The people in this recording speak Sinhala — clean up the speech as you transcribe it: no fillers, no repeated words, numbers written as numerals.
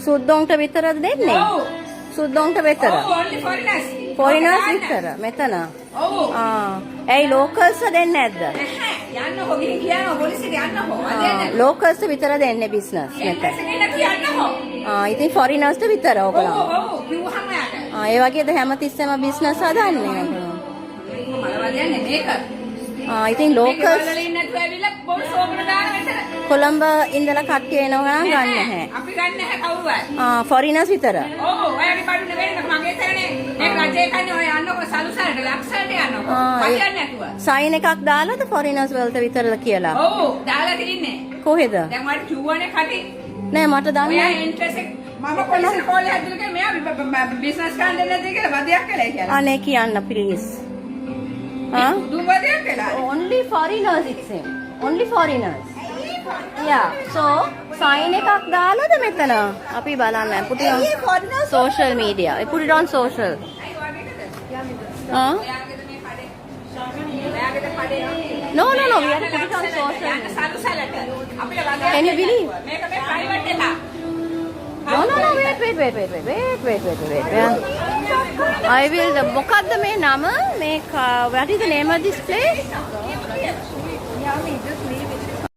සුද්දොන්ට විතරද දෙන්නේ? ඔව්. සුද්දොන්ට විතර. ඔව් only foreigners. ෆොරිනර්ස් විතර මෙතන. ඔව්. ඇයි ලෝකල්ස් දෙන්නේ නැද්ද? නැහැ. යන්නකෝ ගිහින් කියනවා පොලිසියට යන්නකෝ. අද ලෝකල්ස් විතර දෙන්නේ බිස්නස් මෙතන. එන්න කියන්නකෝ. ඉතින් ෆොරිනර්ස්ට විතර ඔව් ඕගොල්ලෝ. ඔව් කිව්වහම යාට. ඒ වගේද හැමතිස්සෙම බිස්නස් හදන්නේ. මලවල යන්නේ මේක. ඉතින් ලෝකල්ස් වල ඉන්න නැතුව ඇවිල්ලා බොල් සෝපන දාන මෙතන. කොළඹ ඉඳලා කට්ටිය එනවා නම් ගන්න නැහැ. අපි ගන්න නැහැ කවුරුවත්. ෆොරිනර්ස් විතර. ඔව් ඔයාගේ බඩු නෙවෙයි මගේ තරනේ. මේ රජේ කන්නේ ඔය යන්නකෝ සලුසලට ලක්ෂයට යන්නකෝ. මම යන්නේ නැතුව. සයින් එකක් දාලාද ෆොරිනර්ස් වලට විතරද කියලා? ඔව් දාලා තින්නේ. කොහෙද? දැන් මට කිව්වනේ කටින්. නෑ මට දන්නේ ඔයා නැහැ. ඉන්ට්‍රස් එක මම පොලිසියට කෝල් එකක් දුන්නා මෙයා බිස්නස් කරන්න නැද්ද කියලා වදයක් කළා කියලා. අනේ කියන්න ප්ලීස්. දුම් වදයක් කළා. Only foreigners it seems. Only foreigners. Yeah. So sign එකක් දාලාද මෙතන? අපි බලන්න. put it on social media. I put it on social. ඔයාගේද මේ කඩේ? ඔයාගේද කඩේ? No. We have to put it on social. යන්න සලුසලට. අපිට වදයක්. Can you believe? මේක මේ ප්‍රයිවට් එකක්. No. Wait. I will. මොකද්ද මේ නම? මේ what is the name of this place? Yeah, we just leave